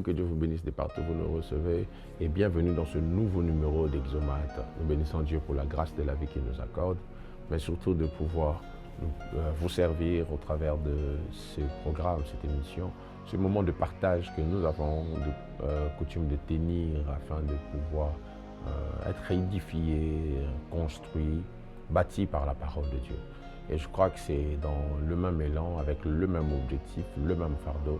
que Dieu vous bénisse de partout où vous nous recevez et bienvenue dans ce nouveau numéro d'Exomate. Nous bénissons Dieu pour la grâce de la vie qu'il nous accorde, mais surtout de pouvoir vous servir au travers de ce programme, cette émission, ce moment de partage que nous avons coutume de tenir afin de pouvoir être édifié, construit, bâti par la parole de Dieu. Et je crois que c'est dans le même élan, avec le même objectif, le même fardeau,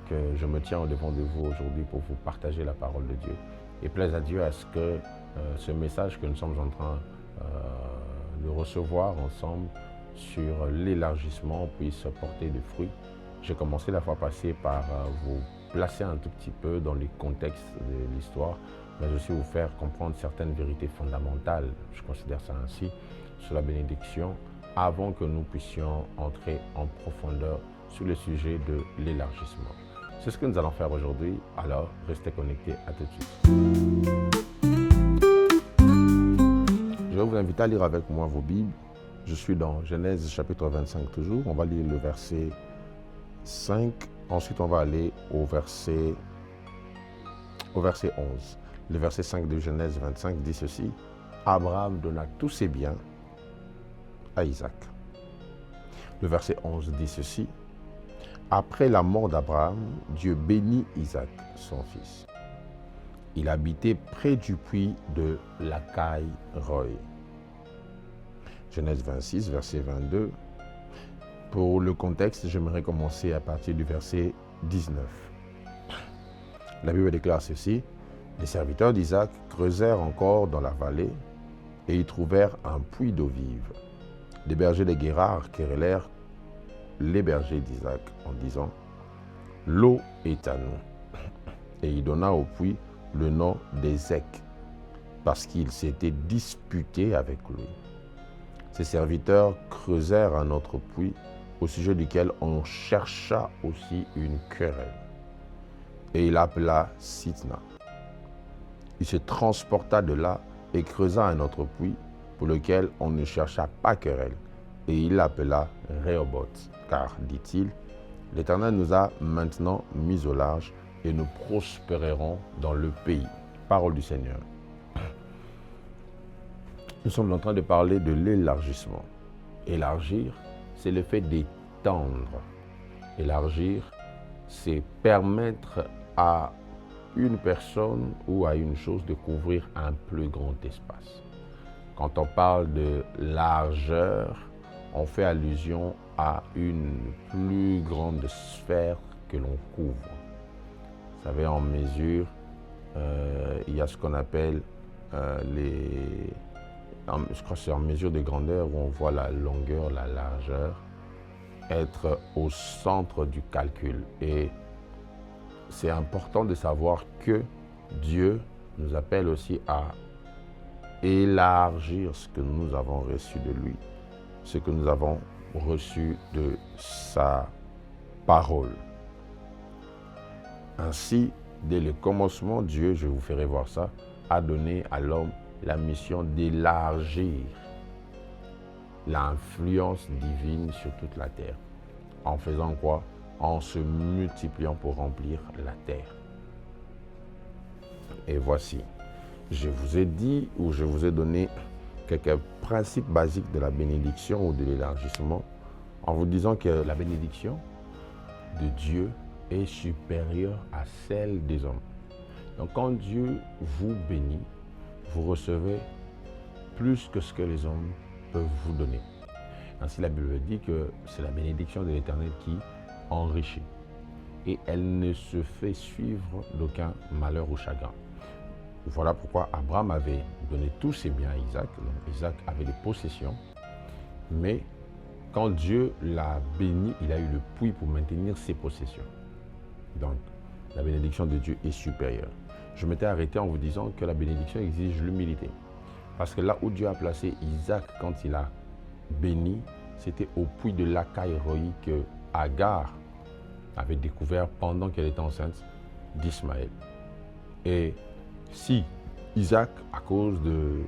que je me tiens au-devant de vous aujourd'hui pour vous partager la parole de Dieu. Et plaise à Dieu à ce que ce message que nous sommes en train de recevoir ensemble sur l'élargissement puisse porter des fruits. J'ai commencé la fois passée par vous placer un tout petit peu dans les contextes de l'histoire, mais aussi vous faire comprendre certaines vérités fondamentales, je considère ça ainsi, sur la bénédiction, avant que nous puissions entrer en profondeur sur le sujet de l'élargissement. C'est ce que nous allons faire aujourd'hui, alors restez connectés, à tout de suite. Je vais vous inviter à lire avec moi vos Bibles. Je suis dans Genèse chapitre 25 toujours, on va lire le verset 5, ensuite on va aller au verset 11. Le verset 5 de Genèse 25 dit ceci: Abraham donna tous ses biens à Isaac. Le verset 11 dit ceci: Après la mort d'Abraham, Dieu bénit Isaac, son fils. Il habitait près du puits de Lacaï-Roï. Genèse 26, verset 22. Pour le contexte, j'aimerais commencer à partir du verset 19. La Bible déclare ceci: Les serviteurs d'Isaac creusèrent encore dans la vallée et y trouvèrent un puits d'eau vive. Les bergers des Guérars querellèrent les bergers d'Isaac en disant: L'eau est à nous. Et il donna au puits le nom d'Ézek, parce qu'il s'était disputé avec lui. Ses serviteurs creusèrent un autre puits, au sujet duquel on chercha aussi une querelle. Et il appela Sitna. Il se transporta de là et creusa un autre puits, pour lequel on ne chercha pas querelle. Et il l'appela Rehoboth, car, dit-il, l'Éternel nous a maintenant mis au large et nous prospérerons dans le pays. Parole du Seigneur. Nous sommes en train de parler de l'élargissement. Élargir, c'est le fait d'étendre. Élargir, c'est permettre à une personne ou à une chose de couvrir un plus grand espace. Quand on parle de largeur, on fait allusion à une plus grande sphère que l'on couvre. Vous savez, en mesure, il y a ce qu'on appelle je crois que c'est en mesure de grandeur où on voit la longueur, la largeur être au centre du calcul. Et c'est important de savoir que Dieu nous appelle aussi à élargir ce que nous avons reçu de lui, ce que nous avons reçu de sa parole. Ainsi, dès le commencement, Dieu, je vous ferai voir ça, a donné à l'homme la mission d'élargir l'influence divine sur toute la terre. En faisant quoi? En se multipliant pour remplir la terre. Et voici, je vous ai dit ou je vous ai donné quelques principes basiques de la bénédiction ou de l'élargissement, en vous disant que la bénédiction de Dieu est supérieure à celle des hommes. Donc quand Dieu vous bénit, vous recevez plus que ce que les hommes peuvent vous donner. Ainsi, la Bible dit que c'est la bénédiction de l'Éternel qui enrichit. Et elle ne se fait suivre d'aucun malheur ou chagrin. Voilà pourquoi Abraham avait donné tous ses biens à Isaac. Donc Isaac avait des possessions. Mais quand Dieu l'a béni, il a eu le puits pour maintenir ses possessions. Donc, la bénédiction de Dieu est supérieure. Je m'étais arrêté en vous disant que la bénédiction exige l'humilité. Parce que là où Dieu a placé Isaac quand il a béni, c'était au puits de Lacaï-Roï que Agar avait découvert pendant qu'elle était enceinte d'Ismaël. Et si Isaac, à cause de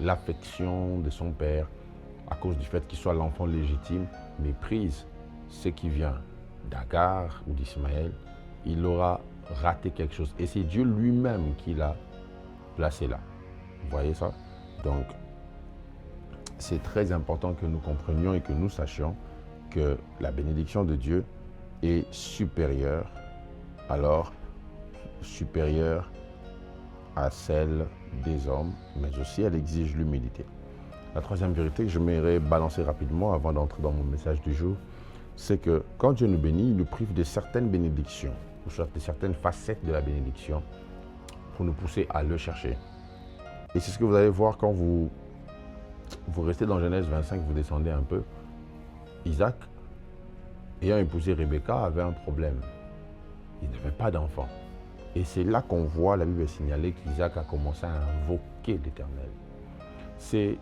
l'affection de son père, à cause du fait qu'il soit l'enfant légitime, méprise ce qui vient d'Agar ou d'Ismaël, il aura raté quelque chose. Et c'est Dieu lui-même qui l'a placé là. Vous voyez ça? Donc, c'est très important que nous comprenions et que nous sachions que la bénédiction de Dieu est supérieure, alors supérieure à celle des hommes, mais aussi elle exige l'humilité. La troisième vérité que je m'aimerais balancer rapidement avant d'entrer dans mon message du jour, c'est que quand Dieu nous bénit, il nous prive de certaines bénédictions, ou soit de certaines facettes de la bénédiction, pour nous pousser à le chercher. Et c'est ce que vous allez voir quand vous restez dans Genèse 25, vous descendez un peu. Isaac, ayant épousé Rebecca, avait un problème. Il n'avait pas d'enfant. Et c'est là qu'on voit, la Bible est signalée, qu'Isaac a commencé à invoquer l'Éternel. C'est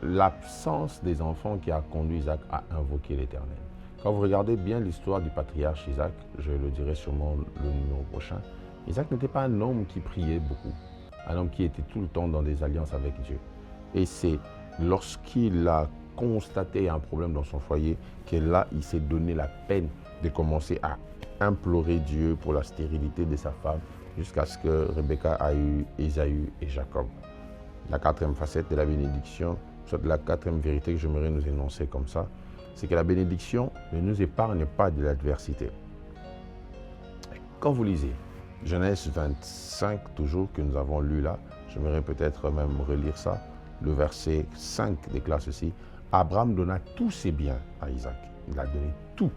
l'absence des enfants qui a conduit Isaac à invoquer l'Éternel. Quand vous regardez bien l'histoire du patriarche Isaac, je le dirai sûrement le numéro prochain, Isaac n'était pas un homme qui priait beaucoup, un homme qui était tout le temps dans des alliances avec Dieu. Et c'est lorsqu'il a constaté un problème dans son foyer que là, il s'est donné la peine de commencer à implorer Dieu pour la stérilité de sa femme jusqu'à ce que Rebecca a eu Ésaü et Jacob. La quatrième facette de la bénédiction, soit la quatrième vérité que j'aimerais nous énoncer comme ça, c'est que la bénédiction ne nous épargne pas de l'adversité. Quand vous lisez Genèse 25, toujours, que nous avons lu là, j'aimerais peut-être même relire ça, le verset 5 déclare ceci: Abraham donna tous ses biens à Isaac. Il a donné tout,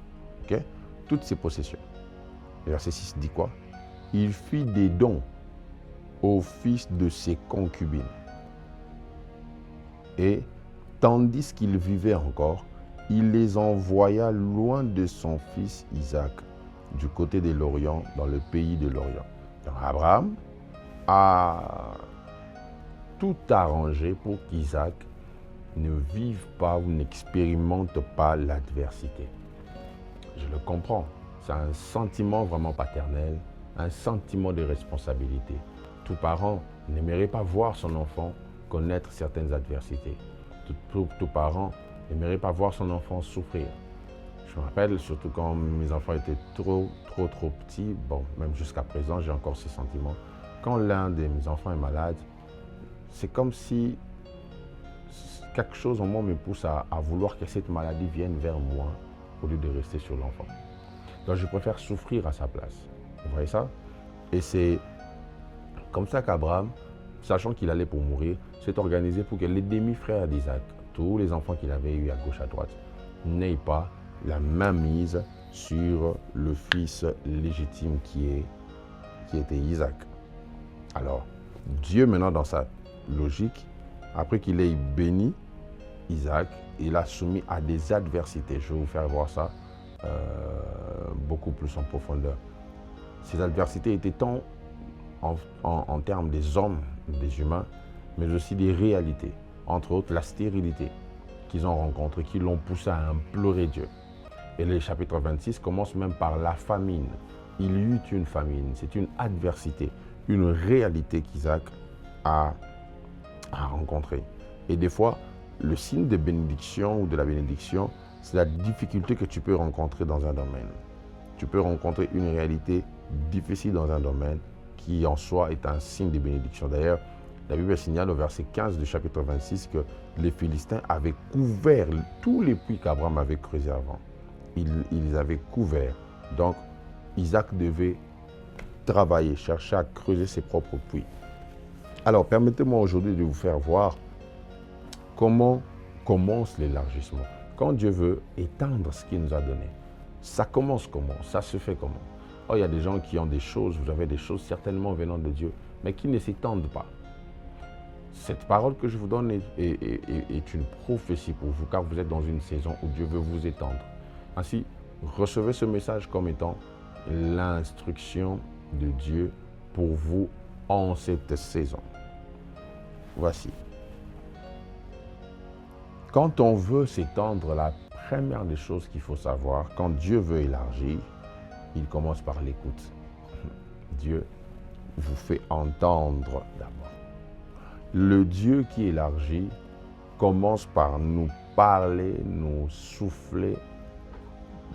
okay? Toutes ses possessions. Le verset 6 dit quoi? Il fit des dons aux fils de ses concubines. Et tandis qu'il vivait encore, il les envoya loin de son fils Isaac, du côté de l'Orient, dans le pays de l'Orient. Donc Abraham a tout arrangé pour qu'Isaac ne vive pas ou n'expérimente pas l'adversité. Je le comprends. C'est un sentiment vraiment paternel, un sentiment de responsabilité. Tout parent n'aimerait pas voir son enfant connaître certaines adversités. Tout parent n'aimerait pas voir son enfant souffrir. Je me rappelle, surtout quand mes enfants étaient trop petits, bon, même jusqu'à présent, j'ai encore ce sentiment. Quand l'un de mes enfants est malade, c'est comme si quelque chose en moi me pousse à vouloir que cette maladie vienne vers moi au lieu de rester sur l'enfant. Donc je préfère souffrir à sa place. Vous voyez ça? Et c'est comme ça qu'Abraham, sachant qu'il allait pour mourir, s'est organisé pour que les demi-frères d'Isaac, tous les enfants qu'il avait eus à gauche, à droite, n'aient pas la main mise sur le fils légitime qui était Isaac. Alors, Dieu maintenant dans sa logique, après qu'il ait béni Isaac, il a soumis à des adversités. Je vais vous faire voir ça beaucoup plus en profondeur. Ces adversités étaient tant en termes des hommes, des humains, mais aussi des réalités. Entre autres, la stérilité qu'ils ont rencontrée, qui l'ont poussé à implorer Dieu. Et le chapitre 26 commence même par la famine. Il y eut une famine, c'est une adversité, une réalité qu'Isaac a rencontrée. Et des fois, le signe de bénédiction ou de la bénédiction, c'est la difficulté que tu peux rencontrer dans un domaine. Tu peux rencontrer une réalité difficile dans un domaine qui en soi est un signe de bénédiction. D'ailleurs, la Bible signale au verset 15 du chapitre 26 que les Philistins avaient couvert tous les puits qu'Abraham avait creusés avant. Ils les avaient couverts. Donc, Isaac devait travailler, chercher à creuser ses propres puits. Alors, permettez-moi aujourd'hui de vous faire voir comment commence l'élargissement. Quand Dieu veut étendre ce qu'il nous a donné, ça commence comment? Ça se fait comment? Oh, il y a des gens qui ont des choses, vous avez des choses certainement venant de Dieu, mais qui ne s'étendent pas. Cette parole que je vous donne est une prophétie pour vous, car vous êtes dans une saison où Dieu veut vous étendre. Ainsi, recevez ce message comme étant l'instruction de Dieu pour vous en cette saison. Voici. Quand on veut s'étendre, la première des choses qu'il faut savoir, quand Dieu veut élargir, il commence par l'écoute. Dieu vous fait entendre d'abord. Le Dieu qui élargit commence par nous parler, nous souffler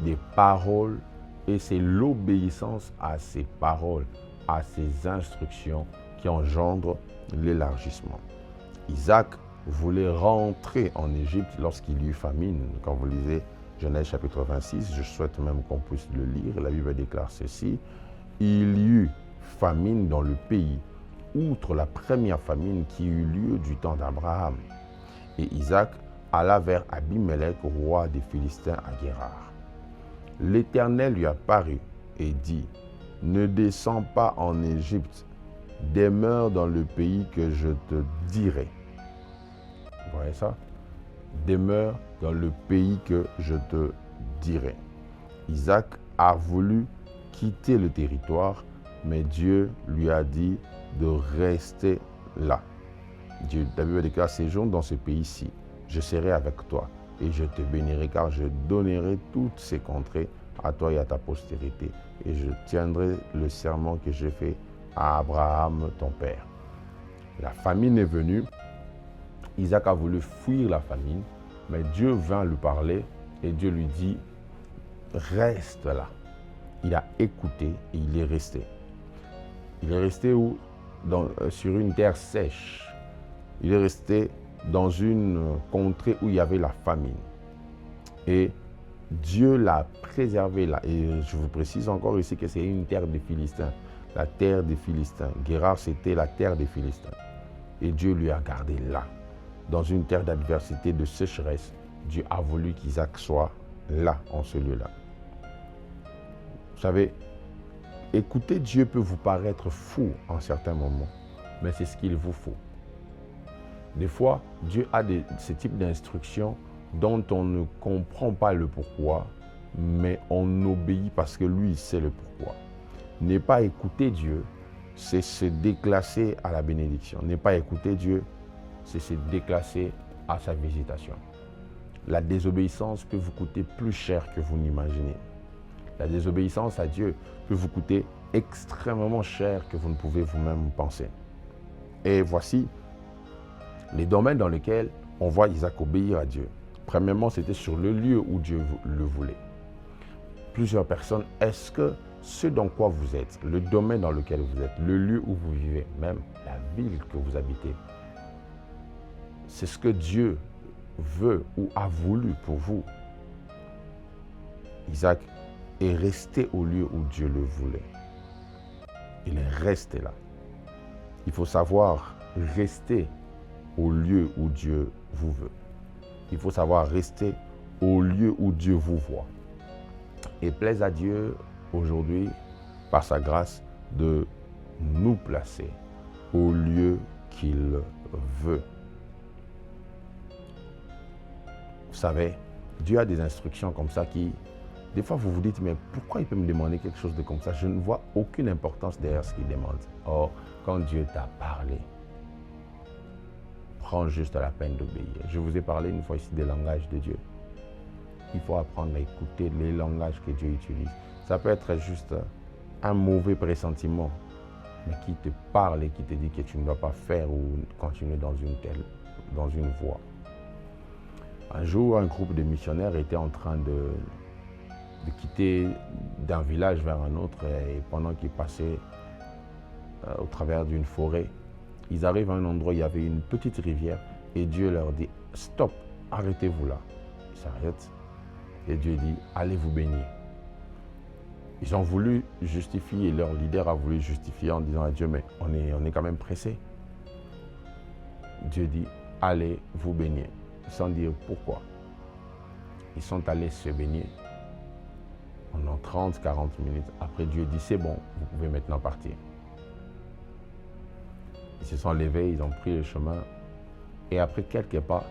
des paroles Et c'est l'obéissance à ses paroles, à ses instructions qui engendre l'élargissement. Isaac voulait rentrer en Égypte lorsqu'il y eut famine. Quand vous lisez Genèse chapitre 26, je souhaite même qu'on puisse le lire, la Bible déclare ceci: il y eut famine dans le pays, outre la première famine qui eut lieu du temps d'Abraham. Et Isaac alla vers Abimelech, roi des Philistins à Guérar. L'Éternel lui apparut et dit: ne descends pas en Égypte, demeure dans le pays que je te dirai. Vous voyez ça? Demeure dans le pays que je te dirai. Isaac a voulu quitter le territoire, mais Dieu lui a dit de rester là. Dieu, la Bible déclare: séjourne dans ce pays-ci, je serai avec toi et je te bénirai, car je donnerai toutes ces contrées à toi et à ta postérité, et je tiendrai le serment que j'ai fait à Abraham ton père. La famine est venue. Isaac a voulu fuir la famine, mais Dieu vint lui parler et Dieu lui dit: reste là. Il a écouté et il est resté. Il est resté où? Sur une terre sèche. Il est resté dans une contrée où il y avait la famine. Et Dieu l'a préservé là. Et je vous précise encore ici que c'est une terre des Philistins. La terre des Philistins. Guérar, c'était la terre des Philistins. Et Dieu lui a gardé là. Dans une terre d'adversité, de sécheresse, Dieu a voulu qu'Isaac soit là, en ce lieu-là. Vous savez, écouter Dieu peut vous paraître fou en certains moments, mais c'est ce qu'il vous faut. Des fois, Dieu a ce type d'instructions dont on ne comprend pas le pourquoi, mais on obéit parce que lui, il sait le pourquoi. Ne pas écouter Dieu, c'est se déclasser à la bénédiction. Ne pas écouter Dieu, c'est se déclasser à sa visitation. La désobéissance peut vous coûter plus cher que vous n'imaginez. La désobéissance à Dieu peut vous coûter extrêmement cher que vous ne pouvez vous-même penser. Et voici les domaines dans lesquels on voit Isaac obéir à Dieu. Premièrement, c'était sur le lieu où Dieu le voulait. Plusieurs personnes, est-ce que ce dans quoi vous êtes, le domaine dans lequel vous êtes, le lieu où vous vivez, même la ville que vous habitez, c'est ce que Dieu veut ou a voulu pour vous? Isaac est resté au lieu où Dieu le voulait. Il est resté là. Il faut savoir rester au lieu où Dieu vous veut. Il faut savoir rester au lieu où Dieu vous voit. Et plaise à Dieu aujourd'hui, par sa grâce, de nous placer au lieu qu'il veut. Vous savez, Dieu a des instructions comme ça qui, des fois vous vous dites, mais pourquoi il peut me demander quelque chose de comme ça? Je ne vois aucune importance derrière ce qu'il demande. Or, quand Dieu t'a parlé, prends juste la peine d'obéir. Je vous ai parlé une fois ici des langages de Dieu. Il faut apprendre à écouter les langages que Dieu utilise. Ça peut être juste un mauvais pressentiment, mais qui te parle et qui te dit que tu ne dois pas faire ou continuer dans une voie. Un jour, un groupe de missionnaires était en train de quitter d'un village vers un autre, et pendant qu'ils passaient au travers d'une forêt, ils arrivent à un endroit où il y avait une petite rivière et Dieu leur dit: stop, arrêtez-vous là. Ils s'arrêtent et Dieu dit: allez vous baigner. Ils ont voulu justifier, leur leader a voulu justifier en disant à Dieu: mais on est quand même pressé. Dieu dit: allez vous baigner, sans dire pourquoi. Ils sont allés se baigner pendant 30-40 minutes. Après, Dieu dit: c'est bon, vous pouvez maintenant partir. Ils se sont levés, ils ont pris le chemin. Et après quelques pas,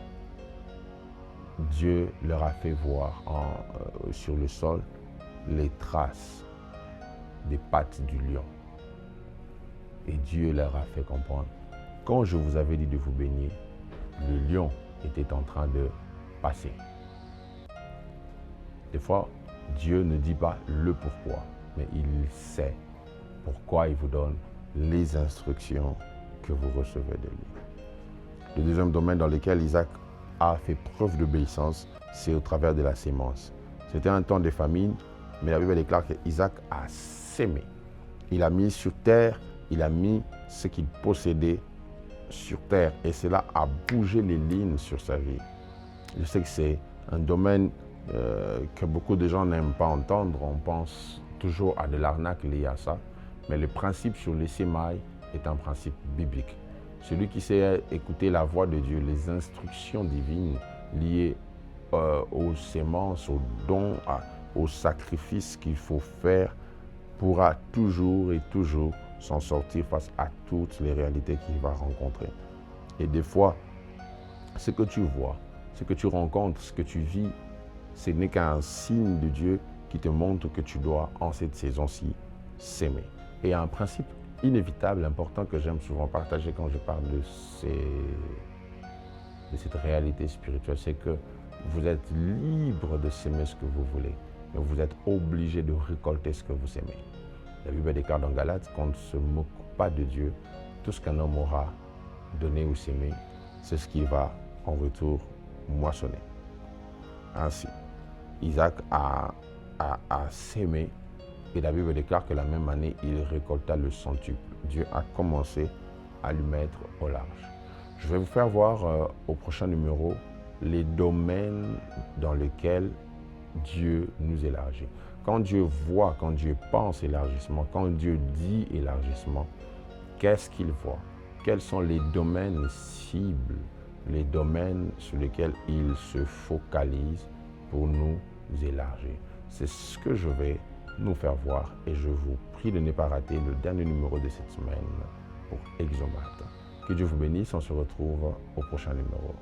Dieu leur a fait voir sur le sol les traces des pattes du lion. Et Dieu leur a fait comprendre: quand je vous avais dit de vous baigner, le lion était en train de passer. Des fois, Dieu ne dit pas le pourquoi, mais il sait pourquoi il vous donne les instructions que vous recevez de lui. Le deuxième domaine dans lequel Isaac a fait preuve d'obéissance, c'est au travers de la sémence. C'était un temps de famine Mais la Bible déclare qu'Isaac a sémé. Il a mis sur terre, il a mis ce qu'il possédait sur terre. Et cela a bougé les lignes sur sa vie. Je sais que c'est un domaine que beaucoup de gens n'aiment pas entendre. On pense toujours à de l'arnaque liée à ça. Mais le principe sur les sémailles est un principe biblique. Celui qui sait écouter la voix de Dieu, les instructions divines liées aux semences, aux dons, aux sacrifices qu'il faut faire, pourra toujours et toujours s'en sortir face à toutes les réalités qu'il va rencontrer. Et des fois, ce que tu vois, ce que tu rencontres, ce que tu vis, ce n'est qu'un signe de Dieu qui te montre que tu dois, en cette saison-ci, s'aimer. Et il y a un principe inévitable, important, que j'aime souvent partager quand je parle de cette réalité spirituelle, c'est que vous êtes libre de s'aimer ce que vous voulez, mais vous êtes obligé de récolter ce que vous aimez. La Bible déclare dans Galates qu'on ne se moque pas de Dieu. Tout ce qu'un homme aura donné ou s'aimer, c'est ce qu'il va en retour moissonner. Ainsi, Isaac a sémé, et la Bible déclare que la même année, il récolta le centuple. Dieu a commencé à lui mettre au large. Je vais vous faire voir au prochain numéro les domaines dans lesquels Dieu nous élargit. Quand Dieu voit, quand Dieu pense élargissement, quand Dieu dit élargissement, qu'est-ce qu'il voit? Quels sont les domaines cibles, les domaines sur lesquels il se focalise pour nous élargir? C'est ce que je vais nous faire voir, et je vous prie de ne pas rater le dernier numéro de cette semaine pour Exomate. Que Dieu vous bénisse, on se retrouve au prochain numéro.